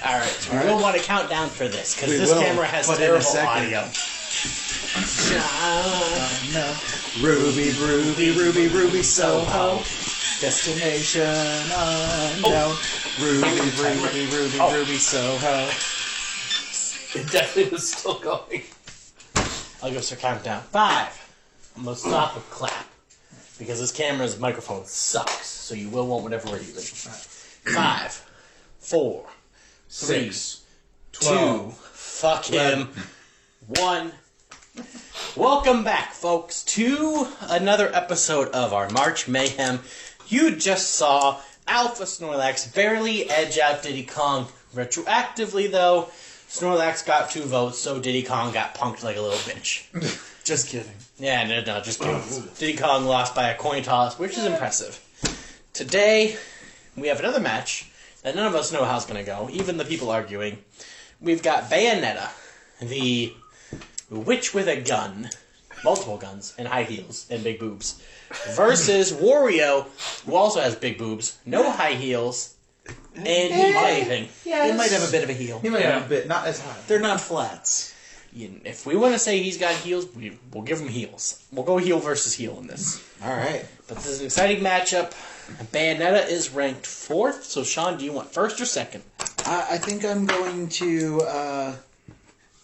Alright, so we will want to count down for this, because this camera has terrible audio. No. Ruby, Ruby, Ruby, Ruby, Soho. Destination unknown. Ruby, Ruby, Ruby, Ruby, Soho. It definitely was still going. I'll go countdown. 5. I'm going to stop with clap. Because this camera's microphone sucks. So you will want whatever we're using. 5, 4, 3, 2, fuck him, 1. Welcome back, folks, to another episode of our March Mayhem. You just saw Alpha Snorlax barely edge out Diddy Kong. Retroactively, though, Snorlax got 2 votes, so Diddy Kong got punked like a little bitch. Just kidding. Yeah, no, just kidding. Diddy Kong lost by a coin toss, which is impressive. Today, we have another match that none of us know how it's going to go, even the people arguing. We've got Bayonetta, the witch with a gun, multiple guns, and high heels, and big boobs, versus Wario, who also has big boobs, no high heels, and he's anything. He might have a bit of a heel. He might have a bit, not as high. They're not flats. If we want to say he's got heels, we'll give him heels. We'll go heel versus heel in this. Alright. But this is an exciting matchup. Bayonetta is ranked 4th, so Sean, do you want 1st or 2nd? I think I'm going to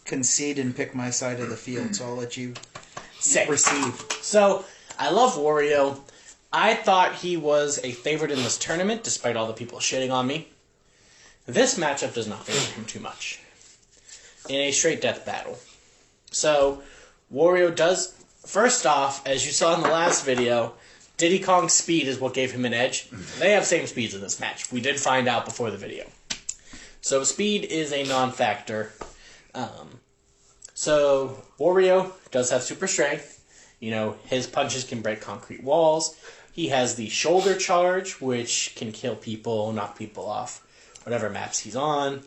concede and pick my side of the field, so I'll let you receive. So, I love Wario. I thought he was a favorite in this tournament, despite all the people shitting on me. This matchup does not favor him too much. In a straight death battle. So, Wario does... First off, as you saw in the last video, Diddy Kong's speed is what gave him an edge. They have same speeds in this match. We did find out before the video. So, speed is a non-factor. So, Wario does have super strength. You know, his punches can break concrete walls. He has the shoulder charge, which can kill people, knock people off, whatever maps he's on.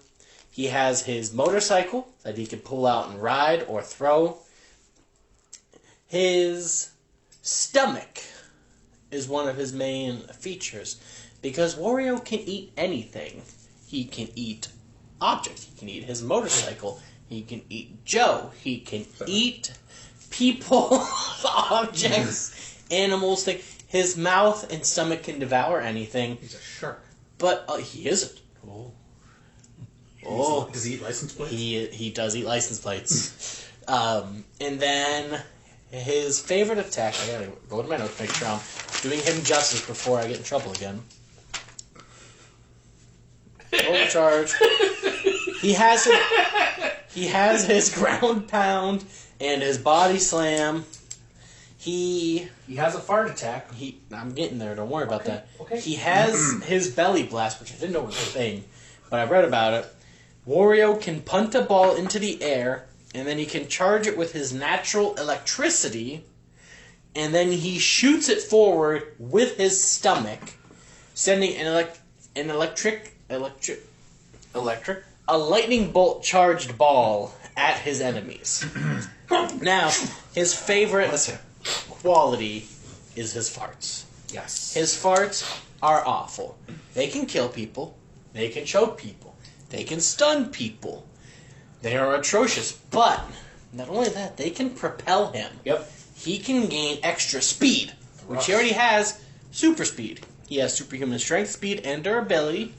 He has his motorcycle that he can pull out and ride or throw. His stomach is one of his main features because Wario can eat anything. He can eat objects. He can eat his motorcycle. He can eat Joe. He can eat people, objects, animals. Things. His mouth and stomach can devour anything. He's a shark. But he isn't. Oh. Does he eat license plates? He does eat license plates. And then his favorite attack, I gotta go to my notes to make sure I'm doing him justice before I get in trouble again. Overcharge. He has his ground pound and his body slam. He has a fart attack. I'm getting there, don't worry about that. Okay. He has his belly blast, which I didn't know was a thing, but I read about it. Wario can punt a ball into the air, and then he can charge it with his natural electricity, and then he shoots it forward with his stomach, sending a lightning bolt charged ball at his enemies. Now, his favorite quality is his farts. Yes. His farts are awful. They can kill people. They can choke people. They can stun people. They are atrocious. But, not only that, they can propel him. Yep. He can gain extra speed, which he already has super speed. He has superhuman strength, speed, and durability.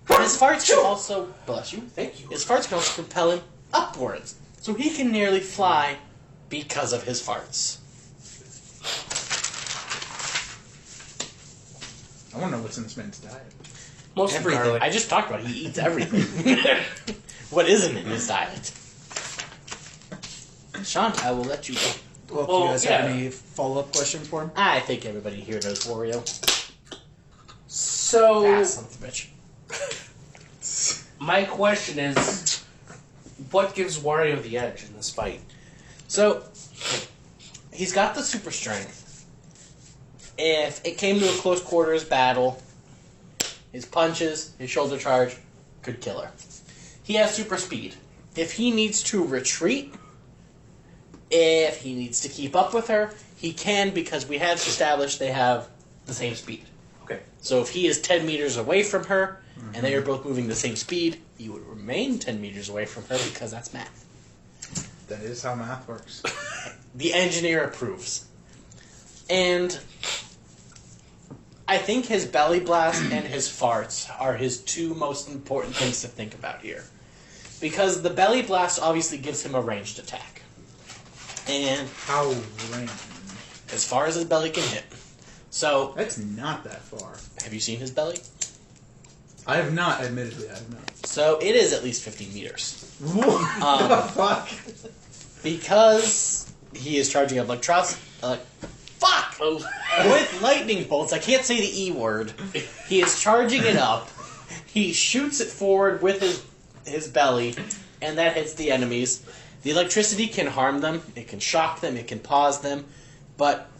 And his farts can also... Bless you. Thank you. His farts can also propel him upwards. So he can nearly fly because of his farts. I want to know what's in this man's diet. Most Everything. I just talked about it. He eats everything. What isn't in his diet? Sean, I will let you go. Well, do you guys have any follow-up questions for him? I think everybody here knows Wario. So, Son of a bitch. my question is, what gives Wario the edge in this fight? So, he's got the super strength. If it came to a close quarters battle, his punches, his shoulder charge, could kill her. He has super speed. If he needs to retreat, if he needs to keep up with her, he can because we have established they have the same speed. Okay. So if he is 10 meters away from her, and they are both moving the same speed, you would remain 10 meters away from her because that's math. That is how math works. The engineer approves. And I think his belly blast and his farts are his two most important things to think about here. Because the belly blast obviously gives him a ranged attack. And How range? as far as his belly can hit. So, That's not that far. have you seen his belly? I have not, admittedly, I have not. So, it is at least 50 meters. What the fuck? Because he is charging up fuck! With lightning bolts, I can't say the E word. He is charging it up. He shoots it forward with his belly, and that hits the enemies. The electricity can harm them, it can shock them, it can pause them, but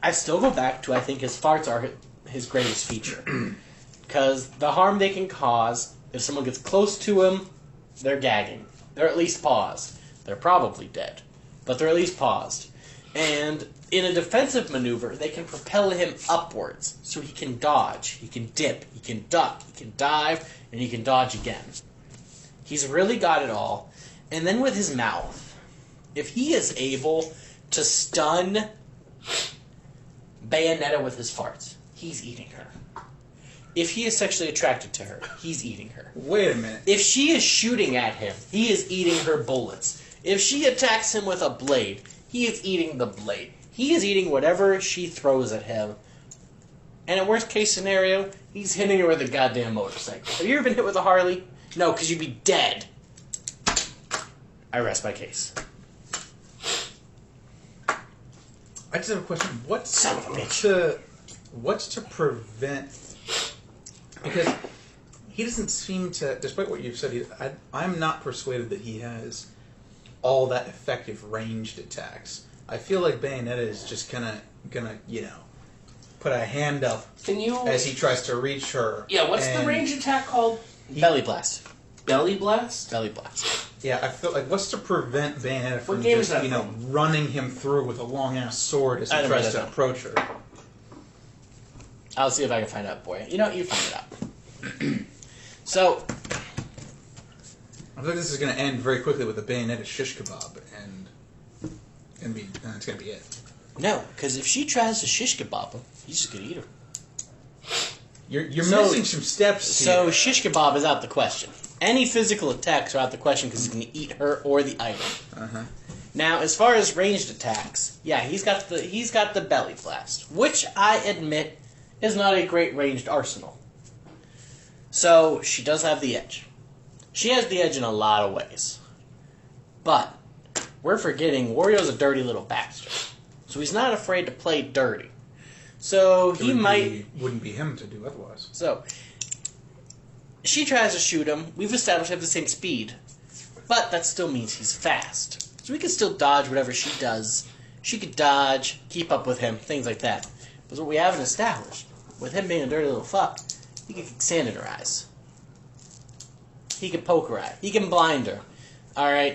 I still go back to I think his farts are his greatest feature. Because the harm they can cause, if someone gets close to him, they're gagging. They're at least paused. They're probably dead, but they're at least paused. And in a defensive maneuver, they can propel him upwards, so he can dodge, he can dip, he can duck, he can dive, and he can dodge again. He's really got it all. And then with his mouth, if he is able to stun Bayonetta with his farts, he's eating her. If he is sexually attracted to her, he's eating her. Wait a minute. If she is shooting at him, he is eating her bullets. If she attacks him with a blade, he is eating the blade. He is eating whatever she throws at him. And in worst case scenario, he's hitting her with a goddamn motorcycle. Have you ever been hit with a Harley? No, because you'd be dead. I rest my case. I just have a question. Son of a bitch. What's to prevent... Because he doesn't seem to, despite what you've said, I'm not persuaded that he has all that effective ranged attacks. I feel like Bayonetta is just gonna put a hand up Can you... as he tries to reach her. Yeah, what's the and- range attack called? Belly blast. Belly blast? Belly blast. Yeah, I feel like what's to prevent Bayonetta from game just, is that from? running him through with a long ass sword as he I never tries read to that. approach her. I'll see if I can find out for you. You know what? You find it out. So, I feel like this is going to end very quickly with a Bayonetta shish kebab, and it's going to be it. no, because if she tries to shish kebab him, he's just going to eat her. You're So- missing some steps So here. shish kebab is out the question. Any physical attacks are out the question because he's going to eat her or the item. Uh-huh. Now, as far as ranged attacks, yeah, he's got the belly blast, which I admit is not a great ranged arsenal. So she does have the edge. She has the edge in a lot of ways, but we're forgetting Wario's a dirty little bastard, so he's not afraid to play dirty. So he wouldn't be him to do otherwise. So, she tries to shoot him. We've established they have the same speed. But that still means he's fast. So we can still dodge whatever she does. She could dodge, keep up with him, things like that. But what we haven't established, with him being a dirty little fuck, he can kick sand in her eyes. He can poke her eye. He can blind her. Alright,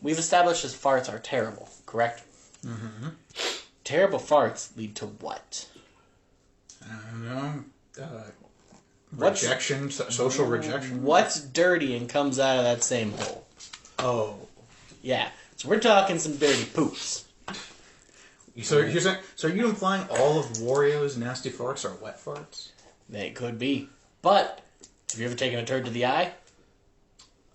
we've established his farts are terrible, correct? Mm-hmm. Terrible farts lead to what? I don't know. What's- Rejection, social rejection. What's dirty and comes out of that same hole? Oh. Yeah. So we're talking some dirty poops. So you're saying? So are you implying all of Wario's nasty farts are wet farts? They could be. But, have you ever taken a turd to the eye?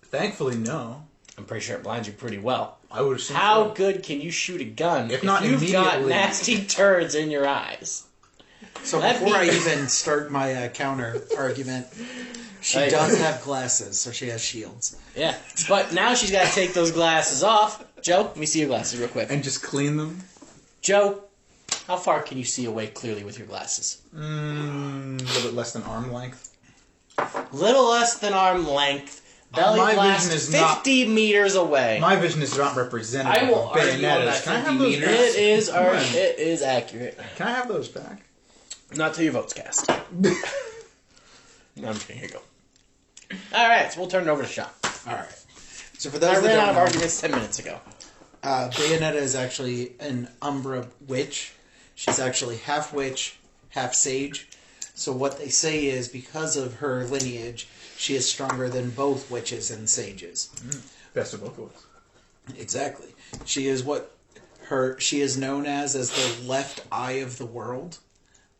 Thankfully, no. I'm pretty sure it blinds you pretty well. I would assume. How so. good can you shoot a gun If not you've got immediately- nasty turds in your eyes? So That'd before I be- even start my counter argument, she Hey. does have glasses, so she has shields. Yeah. But now she's got to take those glasses off. Joe, let me see your glasses real quick. And just clean them. Joe, how far can you see away clearly with your glasses? A little bit less than arm length. Little less than arm length. Belly My blast vision is 50 meters away. My vision is not representative I will of argue on Bayonetta's. that Can I 50 have those meters. back? It is accurate. Can I have those back? Not till your vote's cast. No, I'm just kidding. Here you go. Alright, so we'll turn it over to Sean. All right. So for those I that ran don't out of know, arguments 10 minutes ago. Bayonetta is actually an Umbra witch. She's actually half witch, half sage. So what they say is because of her lineage, she is stronger than both witches and sages. Best of both worlds. Exactly. She is she is known as the left eye of the world,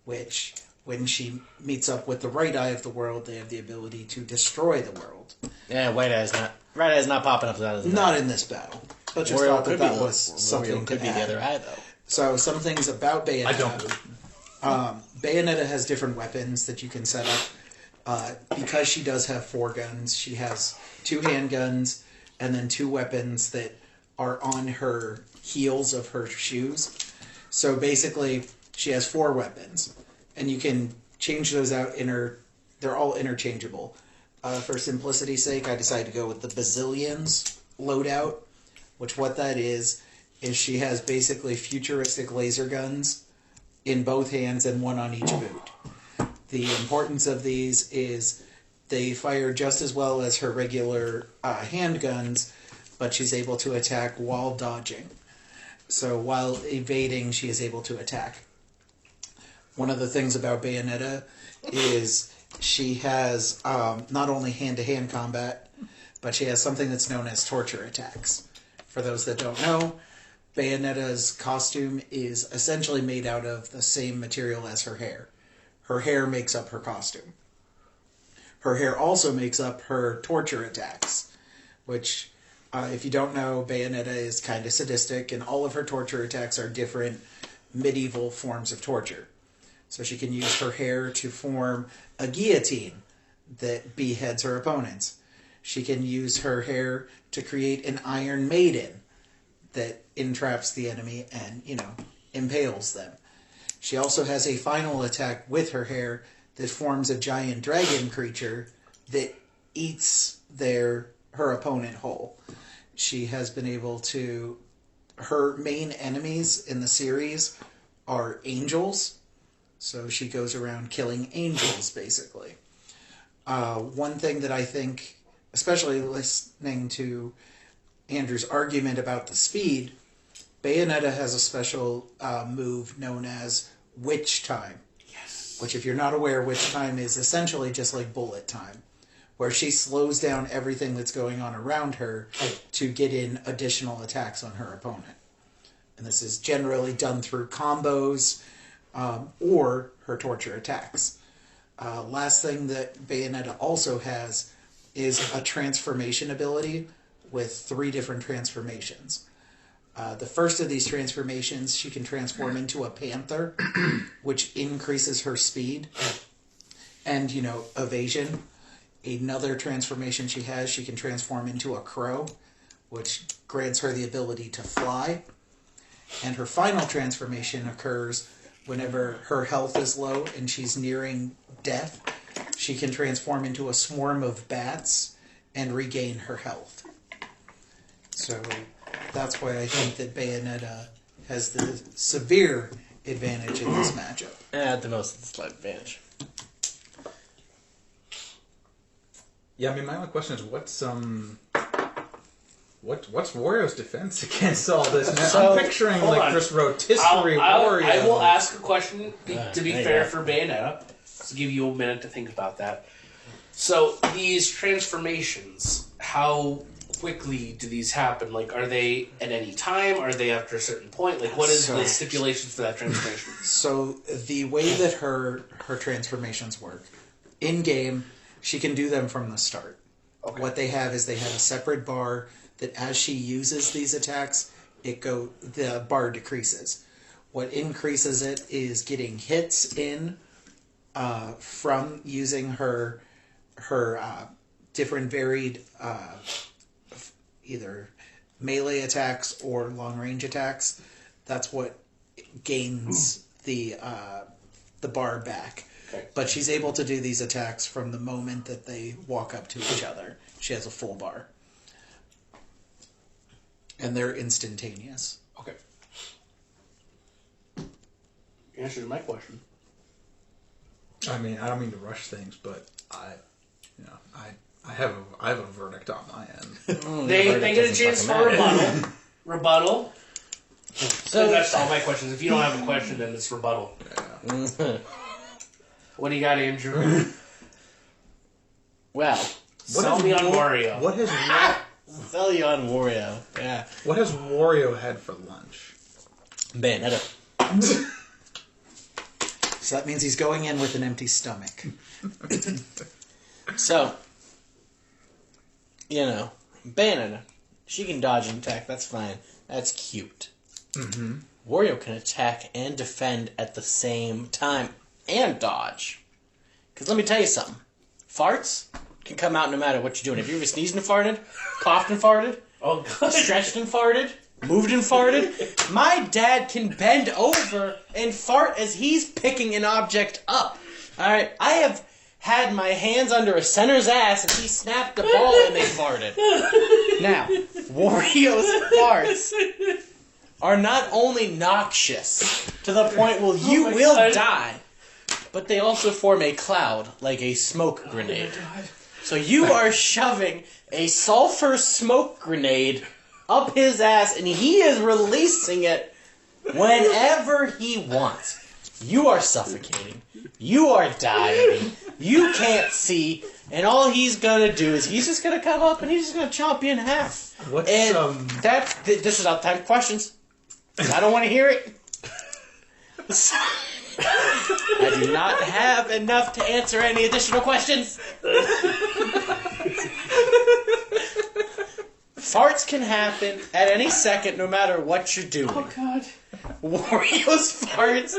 which when she meets up with the right eye of the world, they have the ability to destroy the world. Yeah, White Eye's not popping up. That Not in this battle. But just Wario thought could that be was something could to be the add. other eye though. So some things about Bayonetta. I don't believe. Bayonetta has different weapons that you can set up. Because she does have 4 guns, she has 2 handguns and then 2 weapons that are on her heels of her shoes. So basically, she has 4 weapons, and you can change those out they're all interchangeable. For simplicity's sake, I decided to go with the Bazillions loadout, which what that is she has basically futuristic laser guns in both hands and 1 on each boot. The importance of these is they fire just as well as her regular handguns, but she's able to attack while dodging. So while evading, she is able to attack. One of the things about Bayonetta is she has not only hand-to-hand combat, but she has something that's known as torture attacks. For those that don't know, Bayonetta's costume is essentially made out of the same material as her hair. Her hair makes up her costume. Her hair also makes up her torture attacks, which, if you don't know, Bayonetta is kind of sadistic, and all of her torture attacks are different medieval forms of torture. So she can use her hair to form a guillotine that beheads her opponents. She can use her hair to create an Iron Maiden that entraps the enemy and, impales them. She also has a final attack with her hair that forms a giant dragon creature that eats her opponent whole. She has been able to... Her main enemies in the series are angels, so she goes around killing angels, basically. One thing that I think, especially listening to Andrew's argument about the speed, Bayonetta has a special move known as Witch Time. Yes. Which, if you're not aware, Witch Time is essentially just like Bullet Time, where she slows down everything that's going on around her to get in additional attacks on her opponent. And this is generally done through combos or her torture attacks. Last thing that Bayonetta also has is a transformation ability with 3 different transformations. The first of these transformations, she can transform into a panther, which increases her speed and, evasion. Another transformation she has, she can transform into a crow, which grants her the ability to fly. And her final transformation occurs whenever her health is low and she's nearing death. She can transform into a swarm of bats and regain her health. So that's why I think that Bayonetta has the severe advantage in this matchup. At the most, it's a slight advantage. Yeah, I mean, my only question is, what's Wario's defense against all this? Man, So, I'm picturing hold on. this rotisserie Wario. I will ask a question to be there you fair go. for Bayonetta. To give you a minute to think about that. So these transformations, how quickly do these happen? Like, are they at any time? Are they after a certain point? Like, what is the stipulations for that transformation? So the way that her transformations work, in game, she can do them from the start. Okay. What they have is they have a separate bar that as she uses these attacks, the bar decreases. What increases it is getting hits in from using her different varied either melee attacks or long range attacks. That's what gains the bar back. Okay. But she's able to do these attacks from the moment that they walk up to each other. She has a full bar. And they're instantaneous. Okay. Answer to my question. I mean, I don't mean to rush things, but I have a verdict on my end. They get a chance for rebuttal. Rebuttal. So That's all my questions. If you don't have a question, then it's rebuttal. Yeah. What do you got, Andrew? Well, Sell me on Wario. What has sell you on Wario. Yeah. What has Wario had for lunch? Bayonetta. So that means he's going in with an empty stomach. So, Bayonetta. She can dodge and attack. That's fine. That's cute. Mm-hmm. Wario can attack and defend at the same time and dodge. Because let me tell you something. Farts can come out no matter what you're doing. If you ever sneezed and farted, coughed and farted, Oh, God. stretched and farted, moved and farted, my dad can bend over and fart as he's picking an object up. Alright? I have had my hands under a center's ass and he snapped the ball and they farted. Now, Wario's farts are not only noxious to the point where you my will God. die, but they also form a cloud like a smoke grenade. So you are shoving a sulfur smoke grenade up his ass and he is releasing it whenever he wants. You are suffocating. You are dying. You can't see. And all he's gonna do is he's just gonna come up and he's just gonna chomp you in half. What's And this is out time questions. I don't want to hear it. I do not have enough to answer any additional questions. Farts can happen at any second, no matter what you're doing. Oh, God. Wario's farts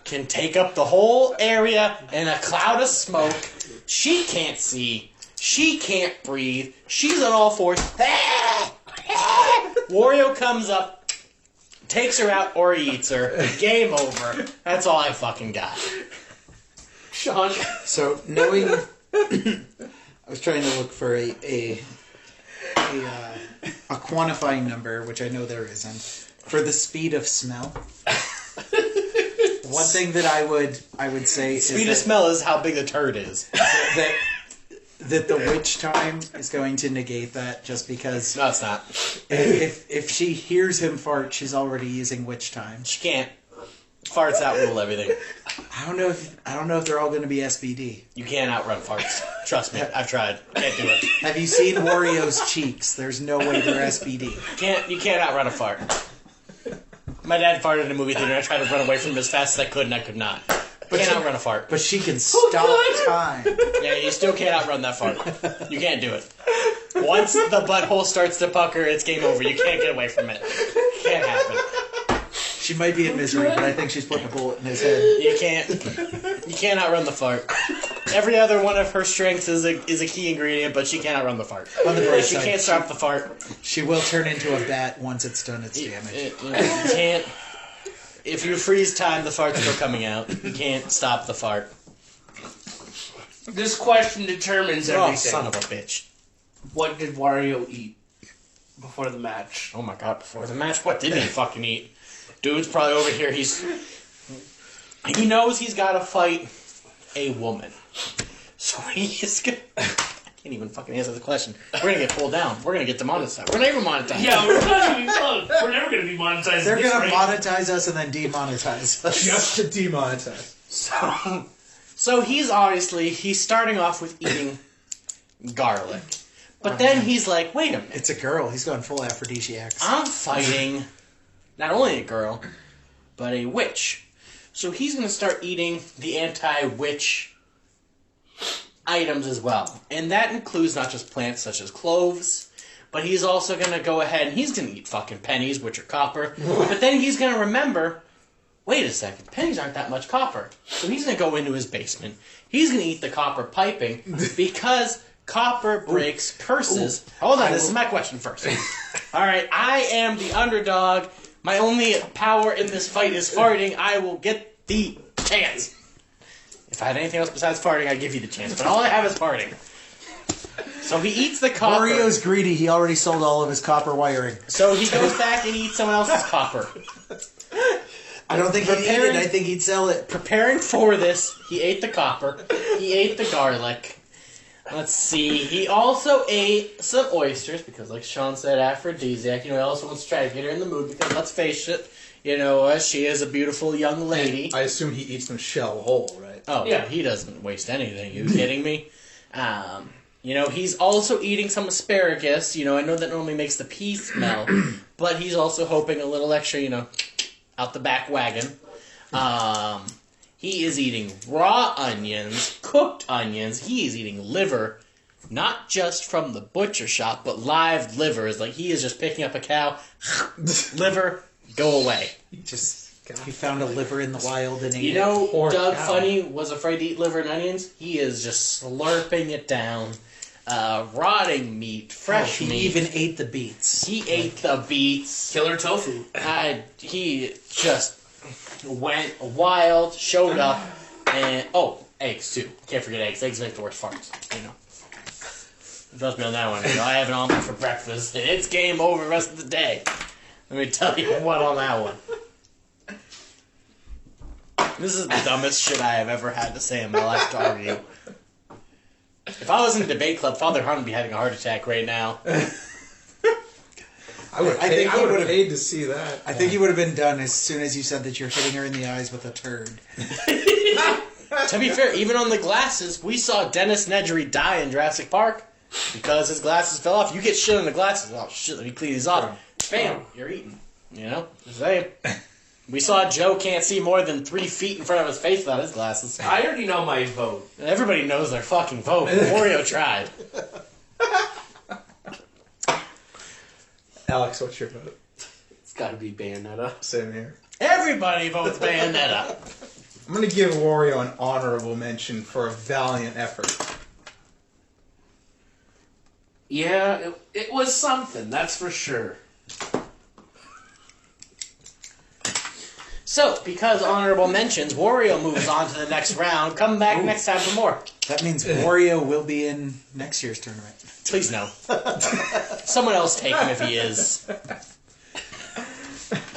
can take up the whole area in a cloud of smoke. She can't see. She can't breathe. She's on all fours. Wario comes up, takes her out, or he eats her. Game over. That's all I fucking got. Sean. So knowing, I was trying to look for a quantifying number, which I know there isn't, for the speed of smell. One thing that I would say Speed of is smell is how big the turd is. that the witch time is going to negate that, just because No, it's not. if she hears him fart, she's already using witch time. She can't. Farts outrule everything. I don't know if they're all going to be SBD. You can't outrun farts. Trust me, I've tried. Can't do it. Have you seen Wario's cheeks? There's no way they're SBD. You can't outrun a fart. My dad farted in a movie theater. I tried to run away from him as fast as I could, and I could not. Can't outrun a fart. But she can stop time. Yeah, you still can't outrun that fart. You can't do it. Once the butthole starts to pucker, it's game over. You can't get away from it. Can't happen. She might be in misery, but I think she's putting a bullet in his head. You can't outrun the fart. Every other one of her strengths is a key ingredient, but she can't outrun the fart. On the bright She side, can't stop the fart. she will turn into a bat once it's done its damage. You can't. If you freeze time, the fart's still coming out. You can't stop the fart. This question determines everything. Oh, son of a bitch. What did Wario eat before the match? Oh my god, before the match, what did he fucking eat? Dude's probably over here, he knows he's gotta fight a woman. So he is gonna... I can't even fucking answer the question. We're gonna get pulled down. We're gonna get demonetized. We're not even monetized. Yeah, we're not even close. We're never going to be monetized. They're at this going to rate. monetize us and then demonetize us. Just to demonetize. So he's starting off with eating garlic. But then he's like, wait a minute. It's a girl. He's going full aphrodisiacs. I'm fighting not only a girl, but a witch. So he's going to start eating the anti-witch items as well. And that includes not just plants such as cloves, but he's also going to go ahead and he's going to eat fucking pennies, which are copper. But then he's going to remember, wait a second, pennies aren't that much copper. So he's going to go into his basement. He's going to eat the copper piping because copper breaks curses. Hold on, this is my question first. Alright, I am the underdog. My only power in this fight is farting. I will get the chance. If I had anything else besides farting, I'd give you the chance. But all I have is farting. So he eats the copper. Wario's greedy. He already sold all of his copper wiring. So he goes back and eats someone else's copper. I don't think he'd eat it. I think he'd sell it. Preparing for this, he ate the copper. He ate the garlic. Let's see. He also ate some oysters because, like Sean said, aphrodisiac. You know, he also wants to try to get her in the mood because, let's face it, you know, she is a beautiful young lady. I assume he eats them shell whole, right? it. Oh, Yeah. he doesn't waste anything. You kidding me? He's also eating some asparagus. I know that normally makes the pea smell, but he's also hoping a little extra, out the back wagon. He is eating raw onions, cooked onions. He is eating liver, not just from the butcher shop, but live livers. Like, he is just picking up a cow, liver, go away. He found a liver in the wild and ate Poor Doug cow. Funny was afraid to eat liver and onions. He is just slurping it down. Rotting meat, fresh He meat. even ate the beets. He ate the beets. Killer tofu. He just went wild, showed up, and eggs too. Can't forget eggs. Eggs make the worst farts. Trust me on that one. I have an omelet for breakfast. It's game over the rest of the day. Let me tell you what on that one. This is the dumbest shit I have ever had to say in my life to argue. If I was in a debate club, Father Hunt would be having a heart attack right now. I would I think he have would've- paid to see that. I think he would have been done as soon as you said that you're hitting her in the eyes with a turd. To be fair, even on the glasses, we saw Dennis Nedry die in Jurassic Park because his glasses fell off. You get shit on the glasses. Oh, shit, let me clean these off. Bam, you're eating. Just saying. We saw Joe can't see more than 3 feet in front of his face without his glasses. I already know my vote. Everybody knows their fucking vote. Wario tried. Alex, what's your vote? It's got to be Bayonetta. Same here. Everybody votes Bayonetta. I'm going to give Wario an honorable mention for a valiant effort. Yeah, it was something, that's for sure. So, because honorable mentions, Wario moves on to the next round. Come back next time for more. That means Wario will be in next year's tournament. Please no. Someone else take him if he is.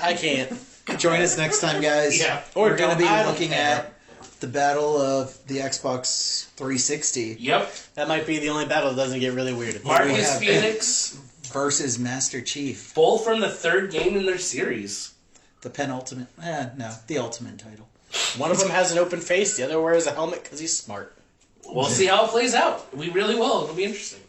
I can't. Join us next time, guys. Yeah. Or We're going to be don't. I don't looking care. at the battle of the Xbox 360 Yep. That might be the only battle that doesn't get really weird. Marcus have- Phoenix, versus Master Chief. both from the third game in their series. The penultimate. The ultimate title. One of them has an open face, the other wears a helmet because he's smart. We'll see how it plays out. We really will. It'll be interesting.